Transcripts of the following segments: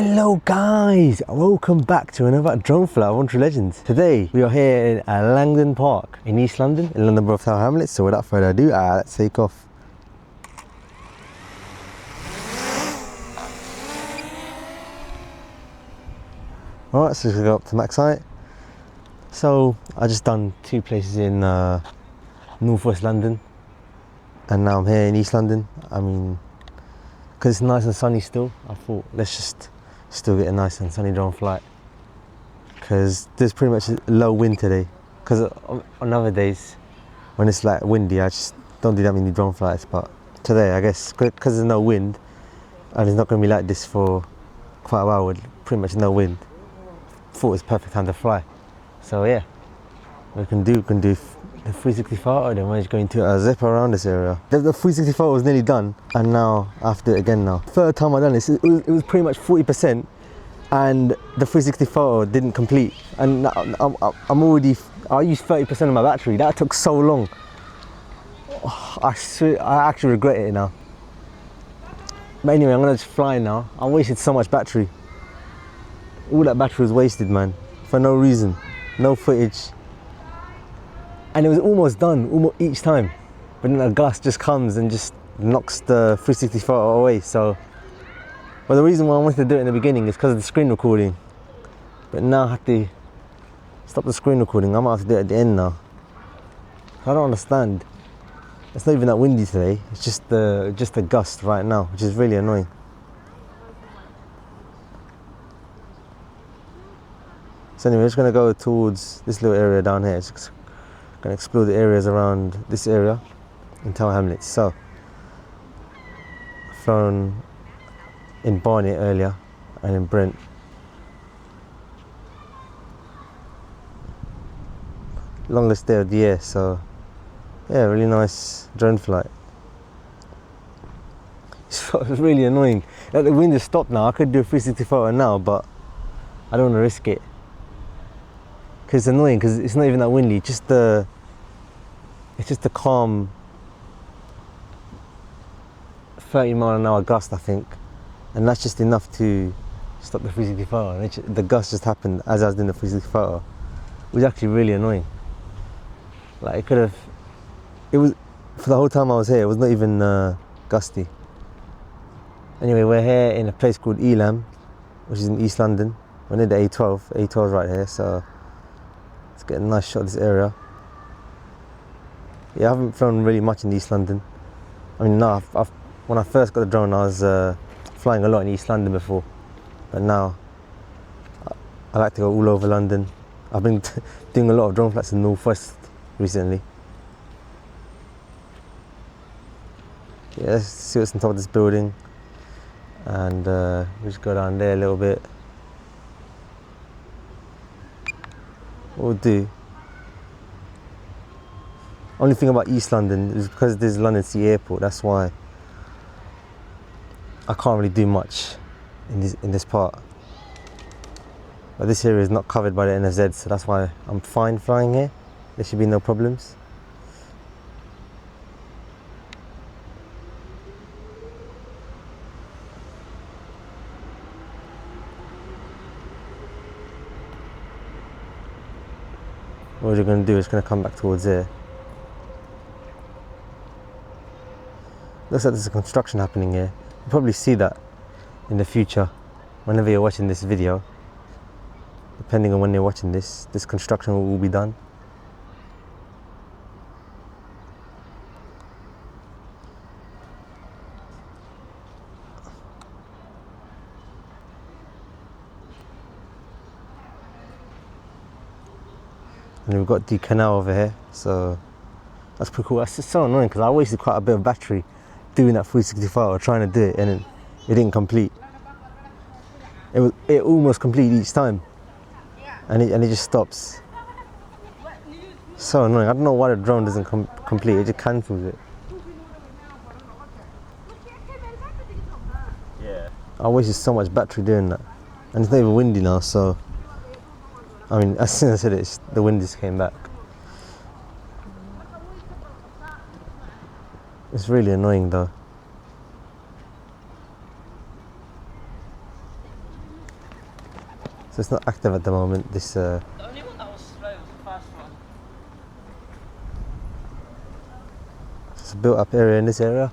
Hello guys, welcome back to another drone flight of True Legends. Today we are here in Langdon Park in East London, in London Borough of Hamlets. So without further ado, let's take off. Alright, so let's go up to max height. So I just done two places in northwest London, and now I'm here in East London. I mean, because it's nice and sunny still, I thought let's just still get a nice and sunny drone flight, because there's pretty much low wind today. Because on other days when it's like windy, I just don't do that many drone flights, but today I guess because there's no wind and it's not going to be like this for quite a while with pretty much no wind, thought it's perfect time to fly. So yeah, we can do the 360 photo, then we're just going to a zip around this area. The 360 photo was nearly done, and now I have to do it again now. Third time I've done this, it was pretty much 40%, and the 360 photo didn't complete. And I used 30% of my battery. That took so long. I actually regret it now. But anyway, I'm gonna just fly now. I wasted so much battery. All that battery was wasted, man, for no reason, no footage. And it was almost done each time, but then a gust just comes and just knocks the 360 photo away. So, but the reason why I wanted to do it in the beginning is because of the screen recording, but now I have to stop the screen recording. I might have to do it at the end now. I don't understand. It's not even that windy today. It's just the gust right now, which is really annoying. So anyway, we're just gonna go towards this little area down here. Just gonna explore the areas around this area in Tower Hamlets. So, I've flown in Barnet earlier and in Brent. Longest day of the year, so yeah, really nice drone flight. So it was really annoying. Like, the wind has stopped now. I could do a 360 photo now, but I don't want to risk it. Because it's annoying, because it's not even that windy, it's just the calm 30-mile-an-hour gust, I think, and that's just enough to stop the 360 photo. And the gust just happened as I was doing the 360 photo. It was actually really annoying. Like, for the whole time I was here, it was not even gusty. Anyway, we're here in a place called Elam, which is in East London. We're near the A12. A12 right here, so let's get a nice shot of this area. Yeah, I haven't flown really much in East London. I mean, no, when I first got the drone, I was flying a lot in East London before, but now I like to go all over London. I've been doing a lot of drone flights in Northwest recently. Yeah, let's see what's on top of this building, and we just go down there a little bit. What we'll do, only thing about East London is because there's London City Airport, that's why I can't really do much in this part. But this area is not covered by the NFZ, so that's why I'm fine flying here. There should be no problems. What you're going to do is going to come back towards there. Looks like there's a construction happening here. You'll probably see that in the future, whenever you're watching this video. Depending on when you're watching this construction will be done. And we've got the canal over here, so that's pretty cool. That's just so annoying because I wasted quite a bit of battery doing that 360 photo, trying to do it, and it didn't complete. It almost completed each time, and it just stops. So annoying. I don't know why the drone doesn't complete. It just cancels it. Yeah. I wasted so much battery doing that, and it's not even windy now, so. I mean, as soon as I said it, the wind just came back. It's really annoying though. So it's not active at the moment. This The only one that was slow was the first one. it's a built-up area in this area.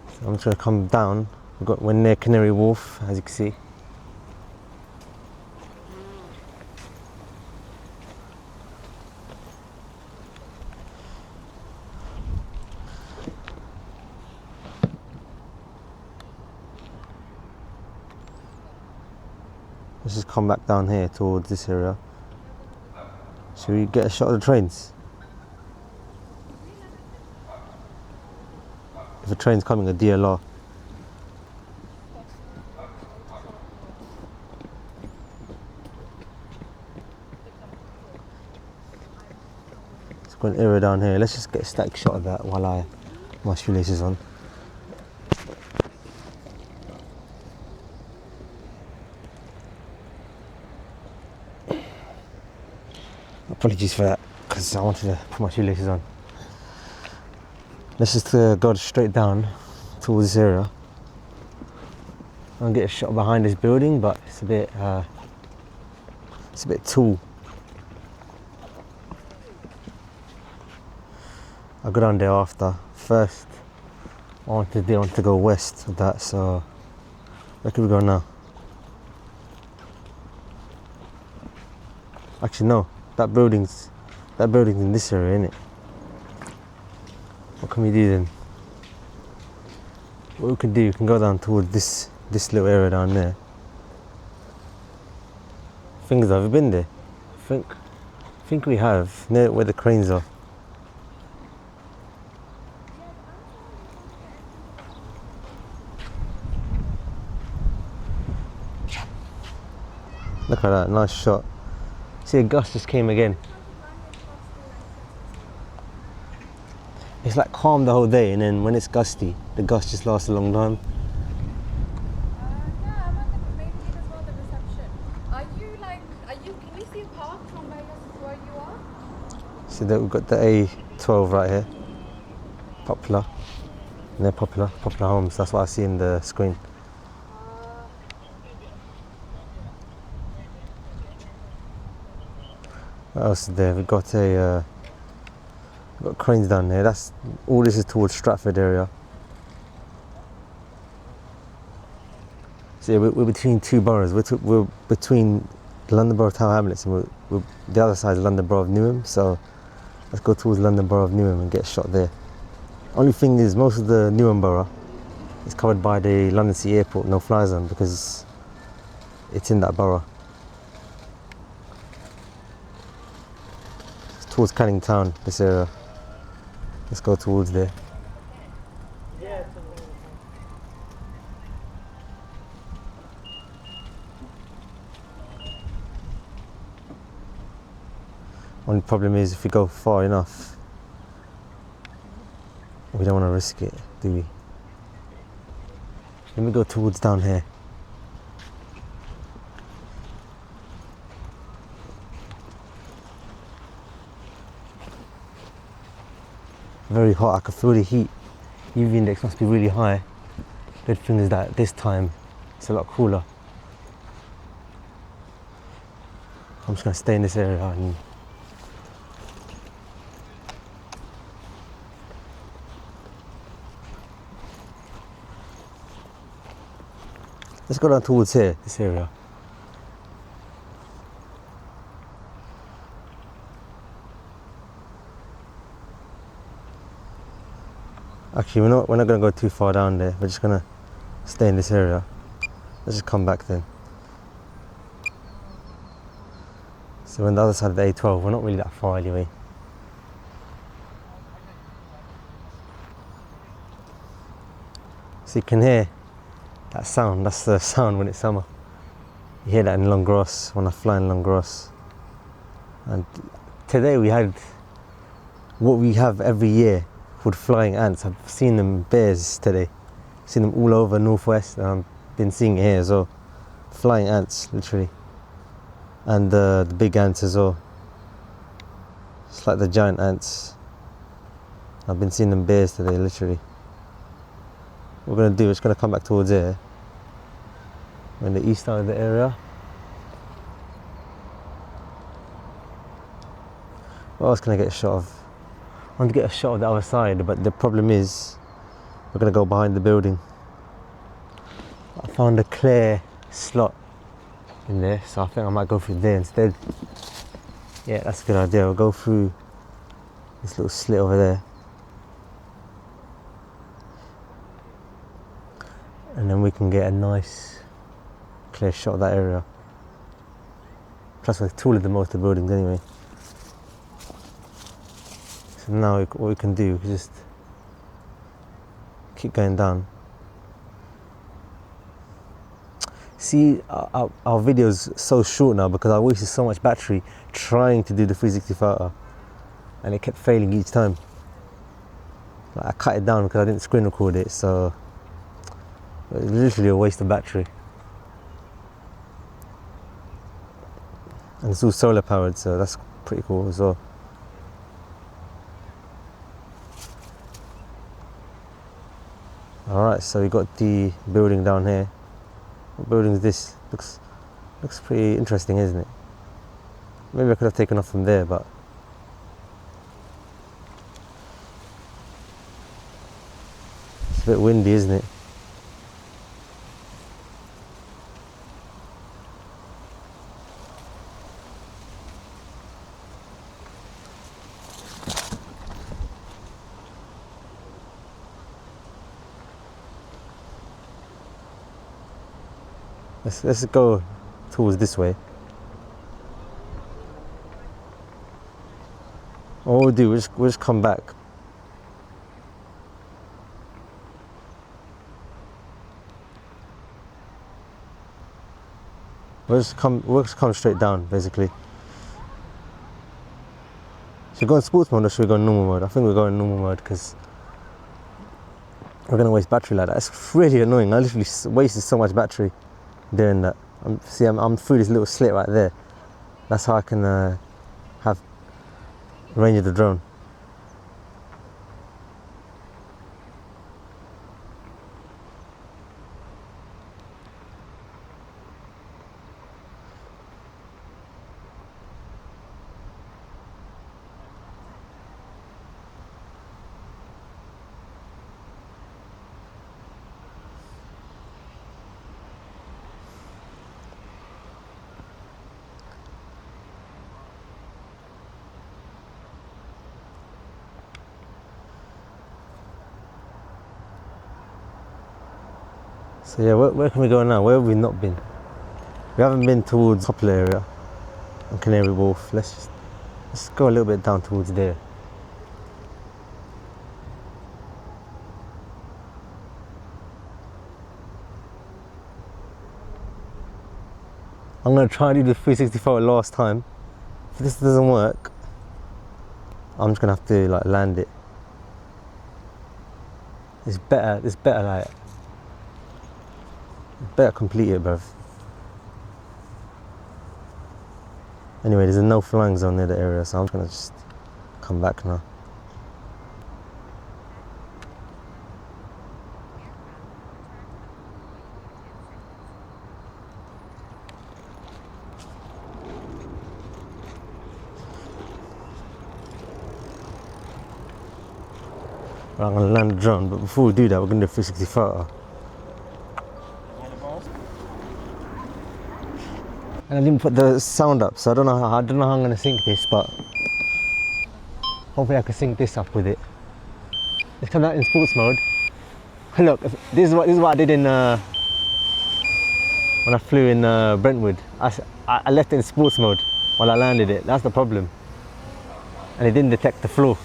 So I'm just going to come down. We're near Canary Wharf, as you can see. Let's just come back down here towards this area. Should we get a shot of the trains? If a train's coming, a DLR. It's got an area down here. Let's just get a static shot of that while my shoelaces on. Apologies for that, because I wanted to put my shoelaces on. Let's just go straight down towards this area. I'll get a shot behind this building, but it's a bit tall. I'll go down there after. First, I wanted to go west with that, so where can we go now? Actually, no. That building's in this area, isn't it? What can we do then? What we can do, we can go down towards this little area down there. Things, have you been there? I think we have, near where the cranes are. Look at that, nice shot. See, a gust just came again. It's like calm the whole day, and then when it's gusty, the gust just lasts a long time. Yeah, I'm at the main gate as well, the reception. Can you see a park from where you are? See that we've got the A12 right here. Poplar. And they're Poplar homes, that's what I see in the screen. What else is there? We've got got cranes down there. That's all. This is towards Stratford area. So yeah, we're between two boroughs. We're between the London Borough of Tower Hamlets, and the other side is London Borough of Newham. So let's go towards London Borough of Newham and get a shot there. Only thing is, most of the Newham borough is covered by the London City Airport no-fly zone because it's in that borough. Towards Canning Town, this area. Let's go towards there. Only problem is if we go far enough, we don't want to risk it, do we? Let me go towards down here. Very hot, I can feel the heat. UV index must be really high. Good thing is that this time it's a lot cooler. I'm just going to stay in this area and let's go down towards here, this area. Actually, we're not going to go too far down there. We're just going to stay in this area. Let's just come back then. So we're on the other side of the A12. We're not really that far anyway. So you can hear that sound. That's the sound when it's summer. You hear that in long grass, when I fly in long grass. And today we had what we have every year called flying ants. I've seen them bears today. Seen them all over northwest, and I've been seeing it here as well. Flying ants, literally. And the big ants as well. It's like the giant ants. I've been seeing them bears today, literally. What we're going to do is going to come back towards here. We're in the east side of the area. What else can I get a shot of? I want to get a shot of the other side, but the problem is we're going to go behind the building. I found a clear slot in there, so I think I might go through there instead. Yeah, that's a good idea. We'll go through this little slit over there. And then we can get a nice clear shot of that area. Plus we're taller than most of the buildings anyway. So now what we can do is just keep going down. See, our video's so short now because I wasted so much battery trying to do the 360 photo and it kept failing each time. Like, I cut it down because I didn't screen record it, so it was literally a waste of battery. And it's all solar powered, so that's pretty cool as well. Alright, so we got the building down here. What building is this? Looks pretty interesting, isn't it? Maybe I could have taken off from there, but it's a bit windy, isn't it? Let's go towards this way. What we'll do, we'll just come back. We'll just come straight down, basically. Should we go in sports mode or should we go in normal mode? I think we'll go in normal mode because we're going to waste battery like that. It's really annoying. I literally wasted so much battery doing that. See, I'm through this little slit right there. That's how I can have range of the drone. So yeah, where can we go now? Where have we not been? We haven't been towards Poplar area and Canary Wharf. Let's go a little bit down towards there. I'm gonna try and do the 360 photo last time. If this doesn't work, I'm just gonna have to like land it. It's better like, better complete it, bruv. Anyway, there's a no flying zone near the area, so I'm just gonna just come back now. Right, I'm gonna land the drone, but before we do that, we're gonna do a 360 photo. And I didn't put the sound up, so I don't know how I'm gonna sync this, but hopefully I can sync this up with it. Let's come out in sports mode. Look, this is what I did in when I flew in Brentwood. I left it in sports mode while I landed it. That's the problem, and it didn't detect the floor.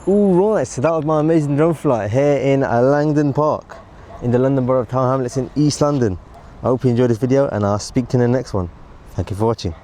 Alright, so that was my amazing drone flight here in Langdon Park in the London Borough of Tower Hamlets in East London. I hope you enjoyed this video and I'll speak to you in the next one. Thank you for watching.